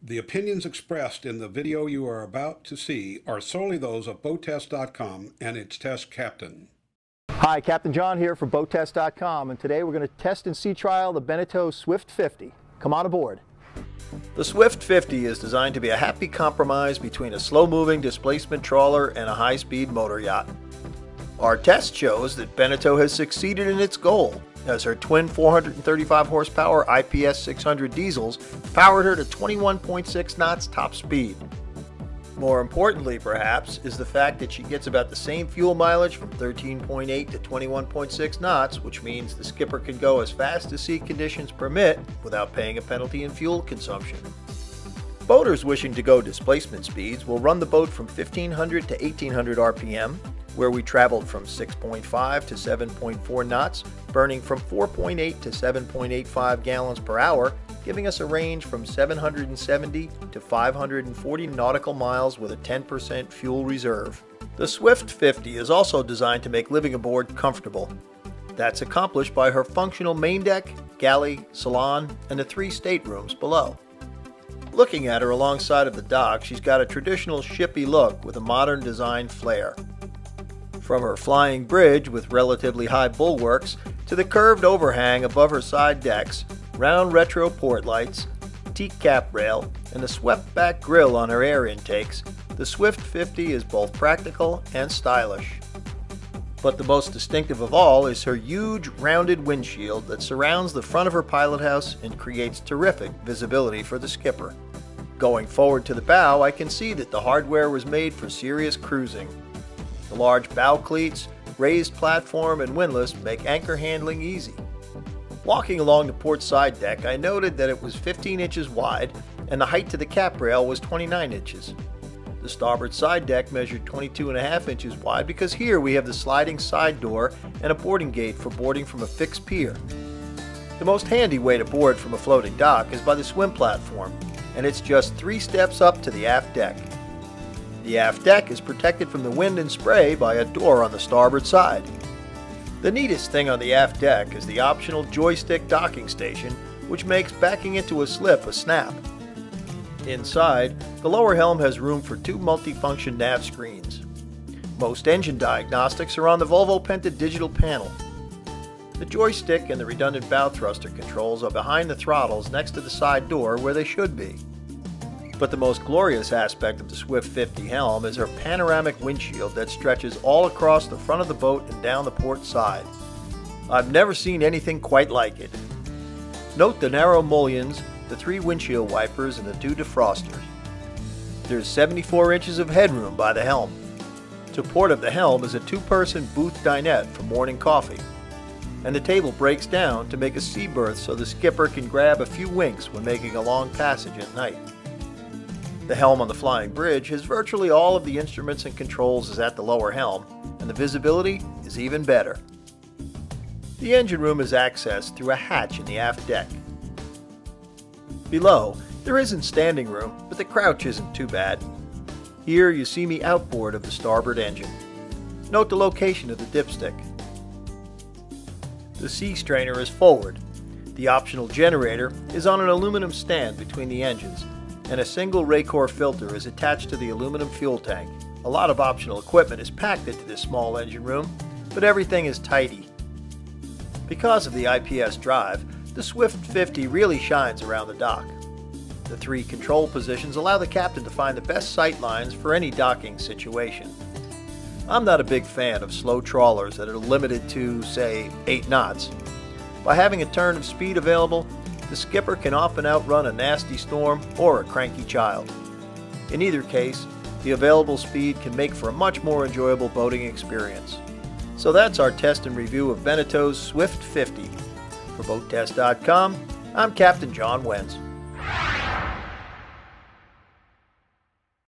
The opinions expressed in the video you are about to see are solely those of BoatTest.com and its test captain. Hi, Captain John here for BoatTest.com, and today we're going to test and sea trial the Beneteau Swift 50. Come on aboard. The Swift 50 is designed to be a happy compromise between a slow-moving displacement trawler and a high-speed motor yacht. Our test shows that Beneteau has succeeded in its goal, as her twin 435 horsepower IPS 600 diesels powered her to 21.6 knots top speed. More importantly, perhaps, is the fact that she gets about the same fuel mileage from 13.8 to 21.6 knots, which means the skipper can go as fast as sea conditions permit without paying a penalty in fuel consumption. Boaters wishing to go displacement speeds will run the boat from 1500 to 1800 RPM, where we traveled from 6.5 to 7.4 knots, burning from 4.8 to 7.85 gallons per hour, giving us a range from 770 to 540 nautical miles with a 10% fuel reserve. The Swift 50 is also designed to make living aboard comfortable. That's accomplished by her functional main deck, galley, salon, and the 3 staterooms below. Looking at her alongside of the dock, she's got a traditional shippy look with a modern design flair. From her flying bridge with relatively high bulwarks to the curved overhang above her side decks, round retro port lights, teak cap rail, and the swept-back grille on her air intakes, the Swift 50 is both practical and stylish. But the most distinctive of all is her huge, rounded windshield that surrounds the front of her pilot house and creates terrific visibility for the skipper. Going forward to the bow, I can see that the hardware was made for serious cruising. The large bow cleats, raised platform, and windlass make anchor handling easy. Walking along the port side deck, I noted that it was 15 inches wide and the height to the cap rail was 29 inches. The starboard side deck measured 22.5 inches wide because here we have the sliding side door and a boarding gate for boarding from a fixed pier. The most handy way to board from a floating dock is by the swim platform, and it's just 3 steps up to the aft deck. The aft deck is protected from the wind and spray by a door on the starboard side. The neatest thing on the aft deck is the optional joystick docking station, which makes backing into a slip a snap. Inside, the lower helm has room for 2 multifunction nav screens. Most engine diagnostics are on the Volvo Penta digital panel. The joystick and the redundant bow thruster controls are behind the throttles next to the side door where they should be. But the most glorious aspect of the Swift 50 helm is her panoramic windshield that stretches all across the front of the boat and down the port side. I've never seen anything quite like it. Note the narrow mullions, the 3 windshield wipers, and the 2 defrosters. There's 74 inches of headroom by the helm. To port of the helm is a 2-person booth dinette for morning coffee. And the table breaks down to make a sea berth so the skipper can grab a few winks when making a long passage at night. The helm on the flying bridge has virtually all of the instruments and controls as at the lower helm, and the visibility is even better. The engine room is accessed through a hatch in the aft deck. Below, there isn't standing room, but the crouch isn't too bad. Here you see me outboard of the starboard engine. Note the location of the dipstick. The sea strainer is forward. The optional generator is on an aluminum stand between the engines, and a single Raycor filter is attached to the aluminum fuel tank. A lot of optional equipment is packed into this small engine room, but everything is tidy. Because of the IPS drive, the Swift 50 really shines around the dock. The 3 control positions allow the captain to find the best sight lines for any docking situation. I'm not a big fan of slow trawlers that are limited to, say, 8 knots. By having a turn of speed available, the skipper can often outrun a nasty storm or a cranky child. In either case, the available speed can make for a much more enjoyable boating experience. So that's our test and review of Beneteau's Swift 50. For BoatTest.com, I'm Captain John Wenz.